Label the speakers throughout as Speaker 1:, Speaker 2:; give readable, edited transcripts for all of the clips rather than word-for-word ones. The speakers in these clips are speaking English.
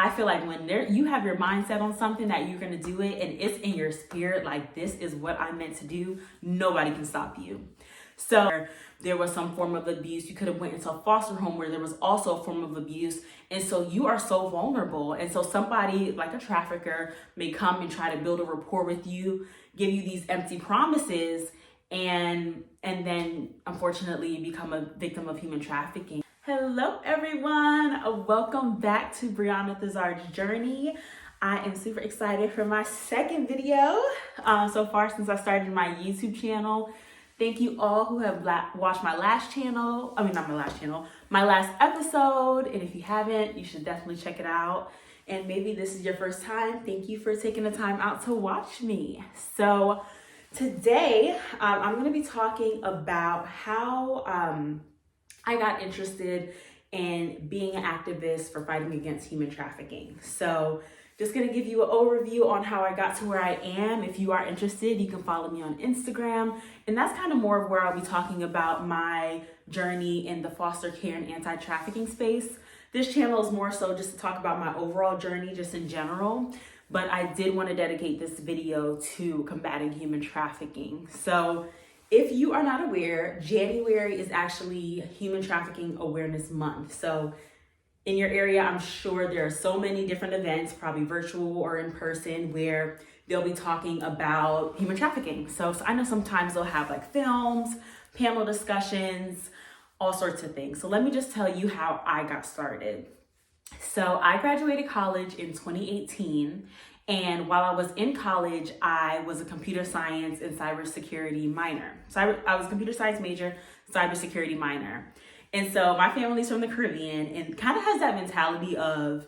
Speaker 1: I feel like when you have your mindset on something that you're going to do it and it's in your spirit, like this is what I'm meant to do, nobody can stop you. So there was some form of abuse. You could have went into a foster home where there was also a form of abuse. And so you are so vulnerable. And so somebody like a trafficker may come and try to build a rapport with you, give you these empty promises, and then unfortunately you become a victim of human trafficking. Hello everyone, welcome back to Brianna Thazard's journey. I am super excited for my second video so far since I started my YouTube channel. Thank you all who have watched my last episode. And if you haven't, you should definitely check it out. And maybe this is your first time. Thank you for taking the time out to watch me. So today I'm going to be talking about how I got interested in being an activist for fighting against human trafficking. So just gonna give you an overview on how I got to where I am. If you are interested, you can follow me on Instagram. And that's kind of more of where I'll be talking about my journey in the foster care and anti-trafficking space. This channel is more so just to talk about my overall journey, just in general. But I did want to dedicate this video to combating human trafficking. So if you are not aware, January is actually Human Trafficking Awareness Month. So in your area, I'm sure there are so many different events, probably virtual or in person, where they'll be talking about human trafficking. So I know sometimes they'll have like films, panel discussions, all sorts of things. So let me just tell you how I got started. So I graduated college in 2018. And while I was in college, I was a computer science and cybersecurity minor. So I was a computer science major, cybersecurity minor. And so my family's from the Caribbean and kind of has that mentality of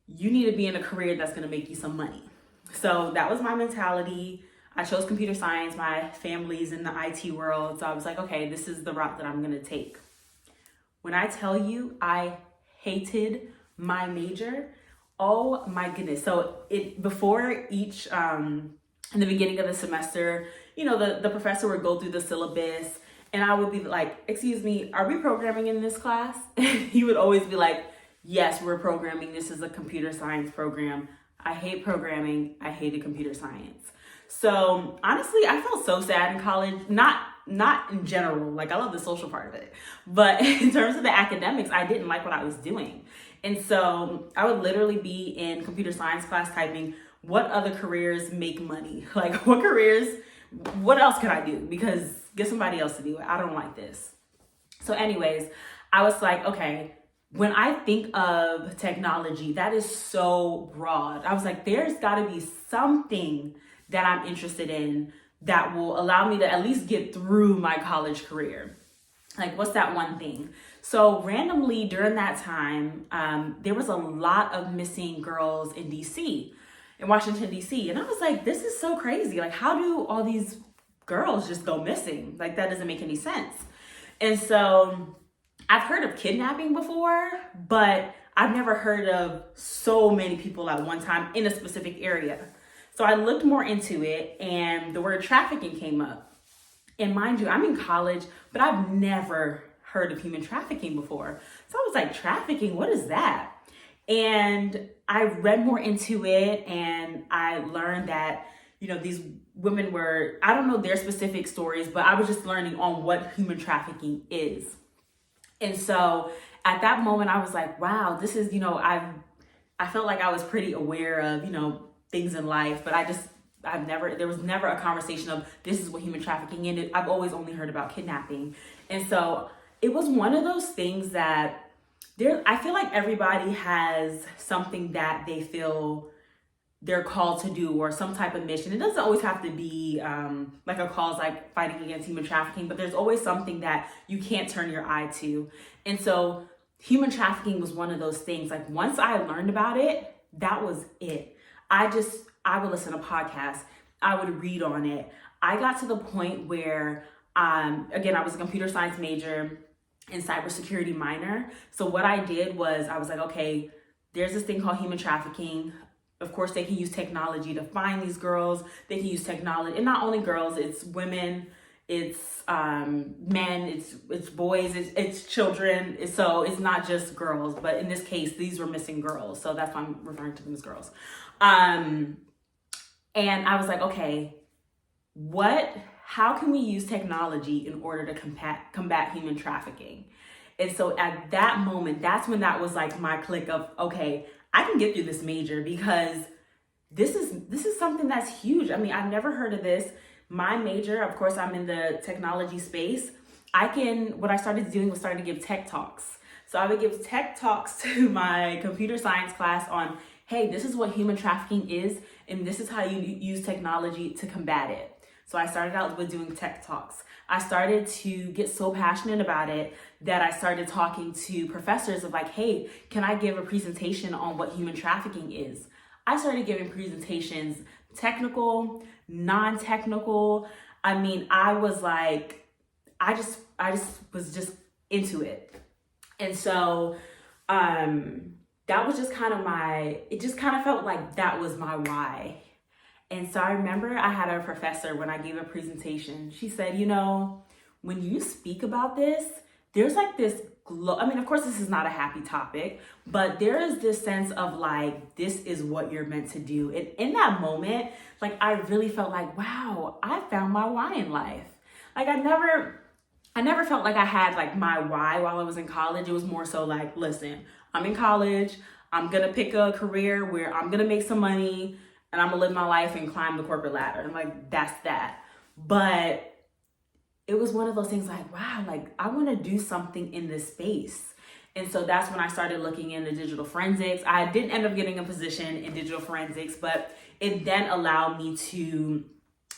Speaker 1: you need to be in a career that's going to make you some money. So that was my mentality. I chose computer science. My family's in the IT world. So I was like, okay, this is the route that I'm going to take. When I tell you I hated my major, oh my goodness. So before each, in the beginning of the semester, you know, the professor would go through the syllabus and I would be like, excuse me, are we programming in this class? And he would always be like, yes, we're programming. This is a computer science program. I hate programming. I hated computer science. So honestly, I felt so sad in college, not in general, like I love the social part of it, but in terms of the academics, I didn't like what I was doing. And so I would literally be in computer science class typing, what other careers make money? Like what else can I do? Because get somebody else to do it. I don't like this. So anyways, I was like, okay, when I think of technology, that is so broad. I was like, there's gotta be something that I'm interested in that will allow me to at least get through my college career. Like, what's that one thing? So randomly during that time, there was a lot of missing girls in Washington, DC. And I was like, this is so crazy. Like, how do all these girls just go missing? Like, that doesn't make any sense. And so I've heard of kidnapping before, but I've never heard of so many people at one time in a specific area. So I looked more into it and the word trafficking came up. And mind you, I'm in college, but I've never heard of human trafficking before. So I was like, trafficking, what is that? And I read more into it and I learned that, you know, these women were, I don't know their specific stories, but I was just learning on what human trafficking is. And so at that moment I was like, wow, this is, you know, I felt like I was pretty aware of, you know, things in life, but there was never a conversation of this is what human trafficking is. I've always only heard about kidnapping. And so it was one of those things that I feel like everybody has something that they feel they're called to do or some type of mission. It doesn't always have to be like a cause like fighting against human trafficking, but there's always something that you can't turn your eye to. And so human trafficking was one of those things. Like once I learned about it, that was it. I would listen to podcasts. I would read on it. I got to the point where, again, I was a computer science major and cybersecurity minor. So what I did was I was like, okay, there's this thing called human trafficking. Of course, they can use technology to find these girls. They can use technology, and not only girls, it's women, it's men, it's boys, it's children. So it's not just girls, but in this case, these were missing girls. So that's why I'm referring to them as girls. And I was like, okay, how can we use technology in order to combat human trafficking? And so at that moment, that's when that was like my click of, okay, I can get through this major because this is something that's huge. I mean, I've never heard of this. My major, of course, I'm in the technology space. What I started doing was starting to give tech talks. So I would give tech talks to my computer science class on, hey, this is what human trafficking is, and this is how you use technology to combat it. So I started out with doing tech talks. I started to get so passionate about it that I started talking to professors of like, hey, can I give a presentation on what human trafficking is? I started giving presentations, technical, non-technical. I mean, I was like, I just was just into it. And so that was just kind of it just kind of felt like that was my why. And so I remember I had a professor when I gave a presentation, she said, when you speak about this, there's like this I mean, of course, this is not a happy topic, but there is this sense of like, this is what you're meant to do. And in that moment, like, I really felt like, wow, I found my why in life. Like, I never felt like I had like my why while I was in college. It was more so like, listen, I'm in college. I'm going to pick a career where I'm going to make some money and I'm going to live my life and climb the corporate ladder. And like, that's that. But it was one of those things like, wow, like I want to do something in this space. And so that's when I started looking into digital forensics. I didn't end up getting a position in digital forensics, but it then allowed me to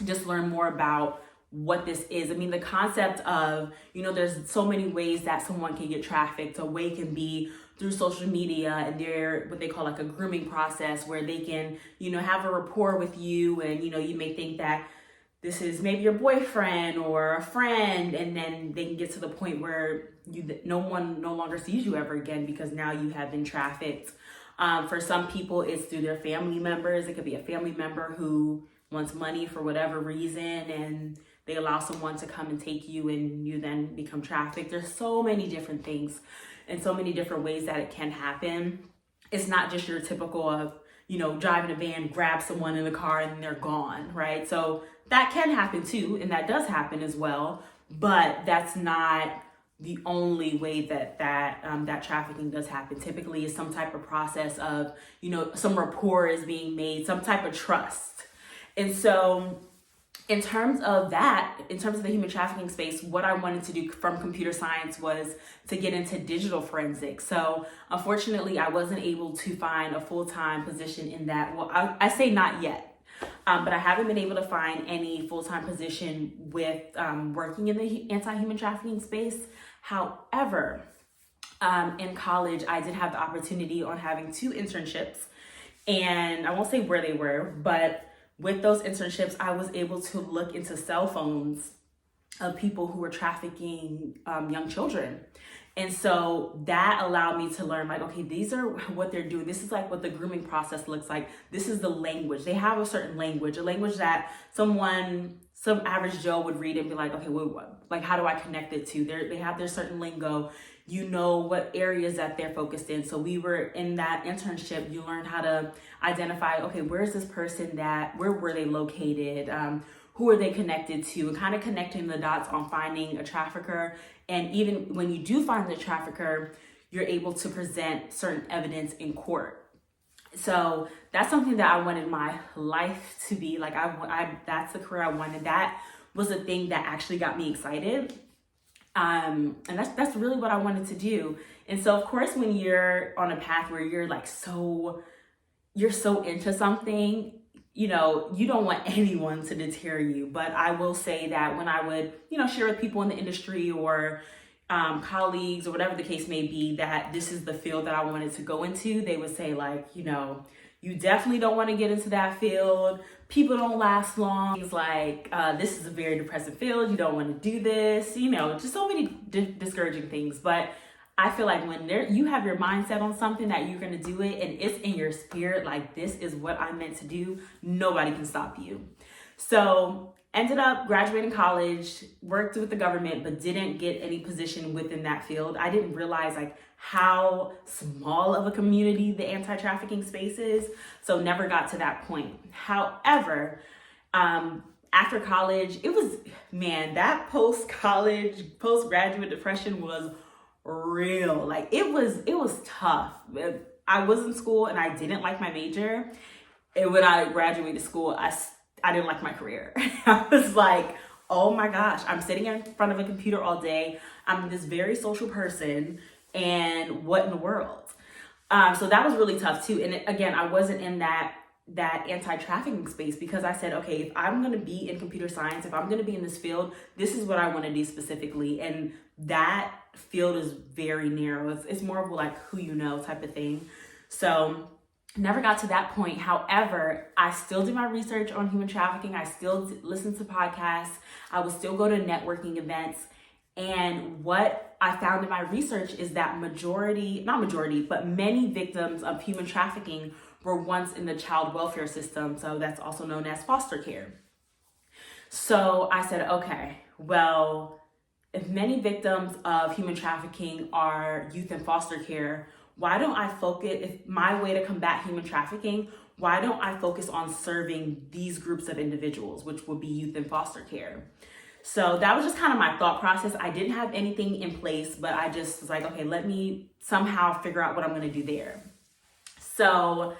Speaker 1: just learn more about what this is. I mean, the concept of, there's so many ways that someone can get trafficked. A way can be through social media and they're what they call like a grooming process where they can, have a rapport with you and, you may think that this is maybe your boyfriend or a friend, and then they can get to the point where no one no longer sees you ever again because now you have been trafficked. For some people, it's through their family members. It could be a family member who wants money for whatever reason, and they allow someone to come and take you, and you then become trafficked. There's so many different things and so many different ways that it can happen. It's not just your typical of, driving a van, grab someone in the car, and they're gone, right? So that can happen too, and that does happen as well, but that's not the only way that trafficking does happen. Typically, is some type of process of, some rapport is being made, some type of trust. And so in terms of the human trafficking space, what I wanted to do from computer science was to get into digital forensics. So unfortunately, I wasn't able to find a full-time position in that. Well, I say not yet. But I haven't been able to find any full-time position with working in the anti-human trafficking space. However, in college, I did have the opportunity on having 2 internships, and I won't say where they were, but with those internships, I was able to look into cell phones of people who were trafficking young children. And so that allowed me to learn like, okay, these are what they're doing. This is like what the grooming process looks like. This is the language. They have a certain language, a language that some average Joe would read and be like, okay, like how do I connect it to? They have their certain lingo. What areas that they're focused in. So we were in that internship, you learn how to identify, okay, where is this person where were they located? Who are they connected to? And kind of connecting the dots on finding a trafficker. And even when you do find the trafficker, you're able to present certain evidence in court. So that's something that I wanted my life to be. Like that's the career I wanted. That was the thing that actually got me excited. And that's really what I wanted to do. And so of course, when you're on a path where you're like you're so into something, you don't want anyone to deter you. But I will say that when I would, share with people in the industry or colleagues or whatever the case may be, that this is the field that I wanted to go into, they would say like, you definitely don't want to get into that field. People don't last long. It's like, this is a very depressive field. You don't want to do this, just so many discouraging things. But I feel like when you have your mindset on something that you're going to do it and it's in your spirit, like this is what I meant to do, nobody can stop you. So ended up graduating college, worked with the government, but didn't get any position within that field. I didn't realize like how small of a community the anti-trafficking space is, so never got to that point. However, after college, it was, man, that post-college, postgraduate depression was real. Like it was tough. I was in school and I didn't like my major. And when I graduated school, I didn't like my career. I was like, oh my gosh, I'm sitting in front of a computer all day. I'm this very social person, and what in the world? So that was really tough too. And again, I wasn't in that anti-trafficking space because I said, okay, if I'm going to be in computer science, if I'm going to be in this field, this is what I want to do specifically. And that field is very narrow. It's more of like who you know type of thing. So never got to that point. However, I still do my research on human trafficking. I still listen to podcasts. I would still go to networking events. And what I found in my research is that many victims of human trafficking were once in the child welfare system. So that's also known as foster care. So I said, okay, well, if many victims of human trafficking are youth in foster care, why don't I focus, if my way to combat human trafficking, why don't I focus on serving these groups of individuals, which would be youth in foster care? So that was just kind of my thought process. I didn't have anything in place, but I just was like, okay, let me somehow figure out what I'm going to do there. So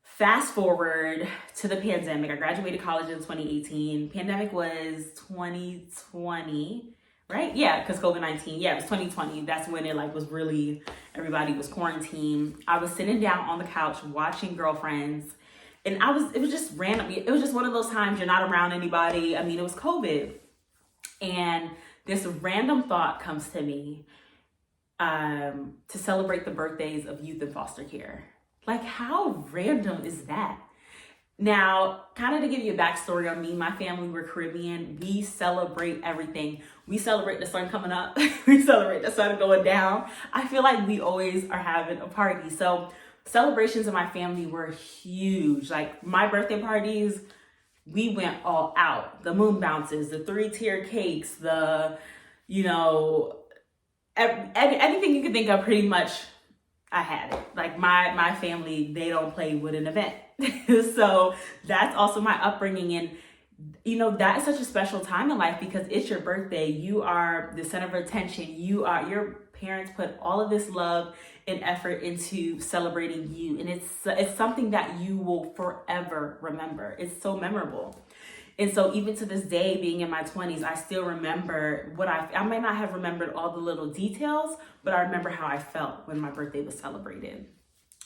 Speaker 1: fast forward to the pandemic. I graduated college in 2018. Pandemic was 2020, right? Yeah, because COVID-19. Yeah, it was 2020. That's when it like was really, everybody was quarantined. I was sitting down on the couch watching Girlfriends, and it was just random. It was just one of those times you're not around anybody. I mean, it was COVID. And this random thought comes to me to celebrate the birthdays of youth in foster care. Like, how random is that? Now, kind of to give you a backstory on me, my family, we're Caribbean. We celebrate everything. We celebrate the sun coming up. We celebrate the sun going down. I feel like we always are having a party. So celebrations in my family were huge. Like my birthday parties, we went all out. The moon bounces, the 3-tier cakes, anything you could think of, pretty much I had it. Like my family, they don't play with an event. So that's also my upbringing. And, that is such a special time in life because it's your birthday. You are the center of attention. Your parents put all of this love and effort into celebrating you. And it's something that you will forever remember. It's so memorable. And so even to this day, being in my 20s, I still remember I might not have remembered all the little details, but I remember how I felt when my birthday was celebrated.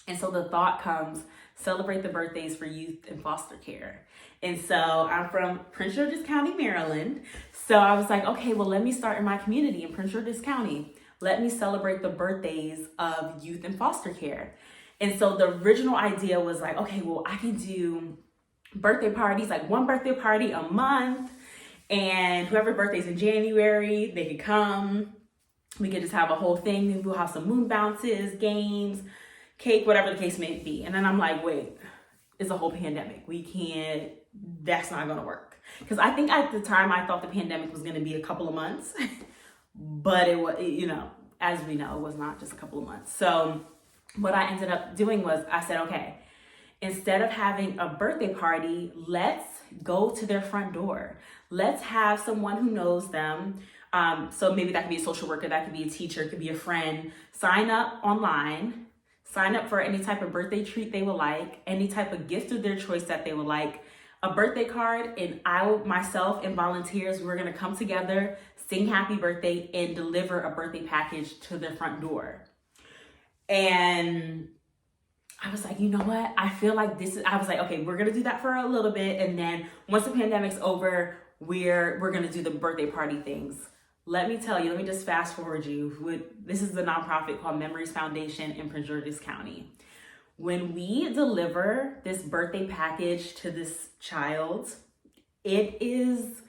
Speaker 1: And so the thought comes, celebrate the birthdays for youth in foster care. And so I'm from Prince George's County, Maryland. So I was like, okay, well, let me start in my community in Prince George's County. Let me celebrate the birthdays of youth in foster care. And so the original idea was like, okay, well, I can do birthday parties, like one birthday party a month. And whoever birthday's in January, they could come. We could just have a whole thing. Maybe we'll have some moon bounces, games, cake, whatever the case may be. And then I'm like, wait, it's a whole pandemic. That's not going to work. Because I think at the time I thought the pandemic was going to be a couple of months. But it was, as we know, it was not just a couple of months. So what I ended up doing was I said, okay, instead of having a birthday party, let's go to their front door. Let's have someone who knows them. So maybe that could be a social worker, that could be a teacher, it could be a friend. Sign up online, sign up for any type of birthday treat they would like, any type of gift of their choice that they would like, a birthday card, and myself and volunteers, we're gonna come together, sing happy birthday, and deliver a birthday package to their front door. And I was like, you know what? I feel like I was like, okay, we're going to do that for a little bit. And then once the pandemic's over, we're going to do the birthday party things. Let me just fast forward you. This is the nonprofit called Memories Foundation in Prince George's County. When we deliver this birthday package to this child, it is,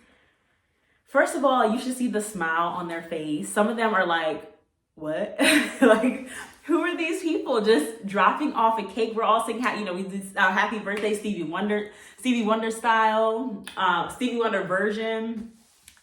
Speaker 1: first of all, you should see the smile on their face. Some of them are like, what? Like, who are these people just dropping off a cake? We're all saying, we did happy birthday, Stevie Wonder style, Stevie Wonder version.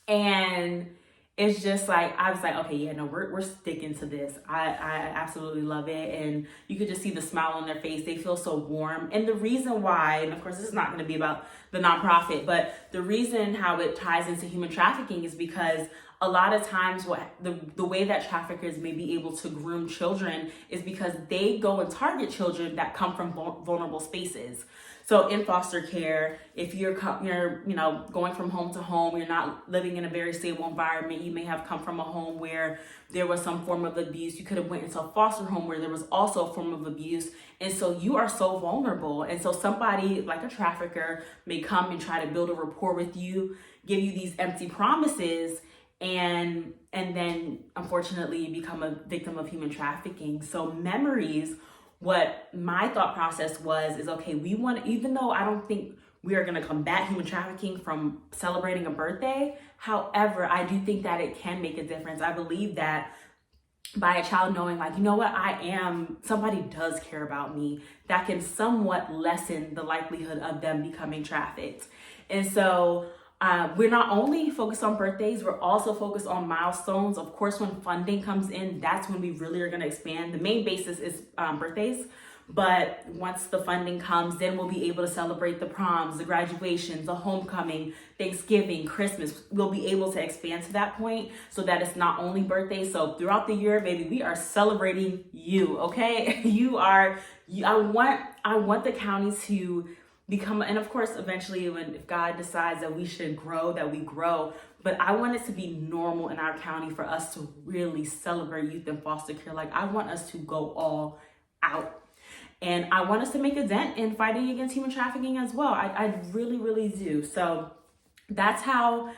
Speaker 1: And it's just like, I was like, okay, yeah, no, we're sticking to this. I absolutely love it. And you could just see the smile on their face. They feel so warm. And the reason why, and of course, this is not going to be about the nonprofit, but the reason how it ties into human trafficking is because a lot of times the way that traffickers may be able to groom children is because they go and target children that come from vulnerable spaces. So in foster care, if you're going from home to home, you're not living in a very stable environment. You may have come from a home where there was some form of abuse. You could have went into a foster home where there was also a form of abuse. And so you are so vulnerable. And so somebody like a trafficker may come and try to build a rapport with you, give you these empty promises, and then unfortunately you become a victim of human trafficking. So memories, what my thought process is okay, even though I don't think we are going to combat human trafficking from celebrating a birthday, however, I do think that it can make a difference. I believe that by a child knowing, like, you know what, somebody does care about me, that can somewhat lessen the likelihood of them becoming trafficked. And so we're not only focused on birthdays, we're also focused on milestones. Of course, when funding comes in, that's when we really are going to expand. The main basis is birthdays. But once the funding comes, then we'll be able to celebrate the proms, the graduations, the homecoming, Thanksgiving, Christmas. We'll be able to expand to that point so that it's not only birthdays. So throughout the year, baby, we are celebrating you, okay? I want the county to become, and of course, eventually if God decides that we should grow, that we grow. But I want it to be normal in our county for us to really celebrate youth in foster care. Like, I want us to go all out. And I want us to make a dent in fighting against human trafficking as well. I really, really do. So that's how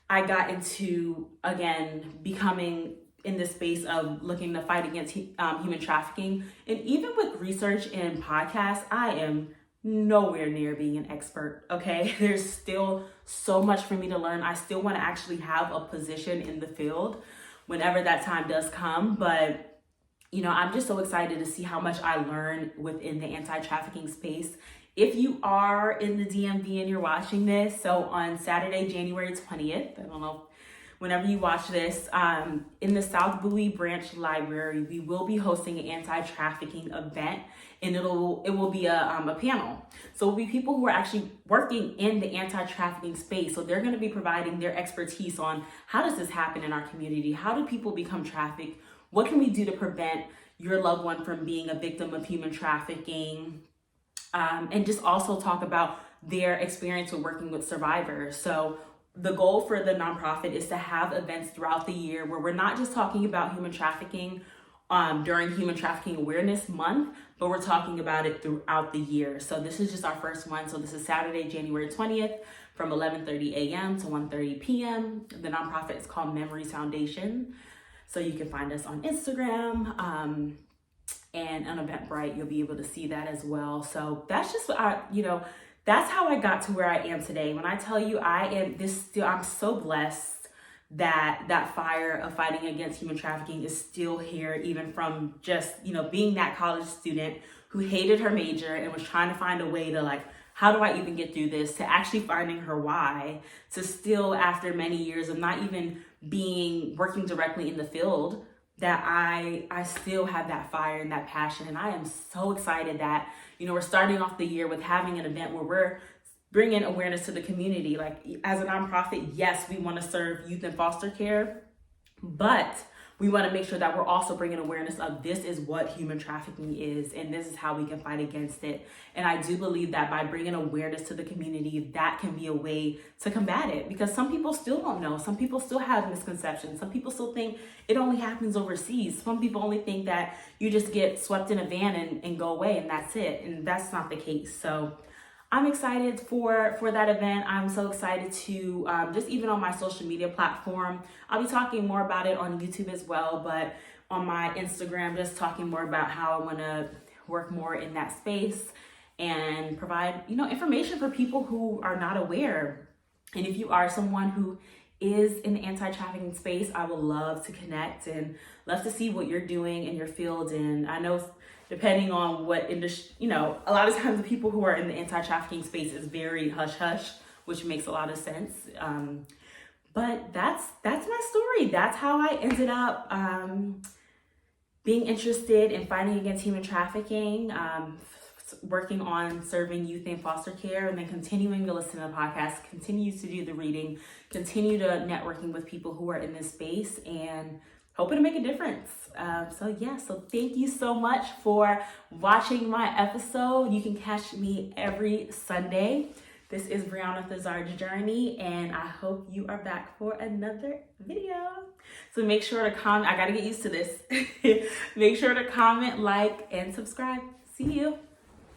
Speaker 1: I got into, again, becoming in the space of looking to fight against human trafficking. And even with research and podcasts, I am nowhere near being an expert, okay? There's still so much for me to learn. I still want to actually have a position in the field whenever that time does come. But I'm just so excited to see how much I learn within the anti-trafficking space. If you are in the DMV and you're watching this, so on Saturday, January 20th, I don't know, whenever you watch this, in the South Bowie Branch Library, we will be hosting an anti-trafficking event, and it will be a panel. So it will be people who are actually working in the anti-trafficking space. So they're going to be providing their expertise on how does this happen in our community? How do people become trafficked? What can we do to prevent your loved one from being a victim of human trafficking? And just also talk about their experience with working with survivors. So the goal for the nonprofit is to have events throughout the year where we're not just talking about human trafficking during Human Trafficking Awareness Month, but we're talking about it throughout the year. So this is just our first one. So this is Saturday, January 20th from 11:30 a.m. to 1:30 p.m. The nonprofit is called Memories Foundation. So you can find us on Instagram and on Eventbrite. You'll be able to see that as well. So that's just that's how I got to where I am today. When I tell you I'm so blessed that fire of fighting against human trafficking is still here, even from just, being that college student who hated her major and was trying to find a way to how do I even get through this, to actually finding her why, to still, after many years of not even working directly in the field, that I still have that fire and that passion. And I am so excited that, we're starting off the year with having an event where we're bringing awareness to the community. Like, as a nonprofit, yes, we want to serve youth in foster care, but we want to make sure that we're also bringing awareness of this is what human trafficking is, and this is how we can fight against it. And I do believe that by bringing awareness to the community, that can be a way to combat it, because some people still don't know. Some people still have misconceptions. Some people still think it only happens overseas. Some people only think that you just get swept in a van and go away and that's it. And that's not the case. So I'm excited for that event. I'm so excited to, just even on my social media platform, I'll be talking more about it on YouTube as well, but on my Instagram, just talking more about how I want to work more in that space and provide, information for people who are not aware. And if you are someone who is in the anti-trafficking space, I would love to connect and love to see what you're doing in your field. And I know depending on what industry, a lot of times the people who are in the anti-trafficking space is very hush-hush, which makes a lot of sense. But that's my story. That's how I ended up being interested in fighting against human trafficking, working on serving youth in foster care, and then continuing to listen to the podcast, continue to do the reading, continue to networking with people who are in this space, and hoping to make a difference. So thank you so much for watching my episode. You can catch me every Sunday. This is Brianna Thazard's Journey, and I hope you are back for another video. So make sure to comment. I gotta get used to this. Make sure to comment, like, and subscribe. See you.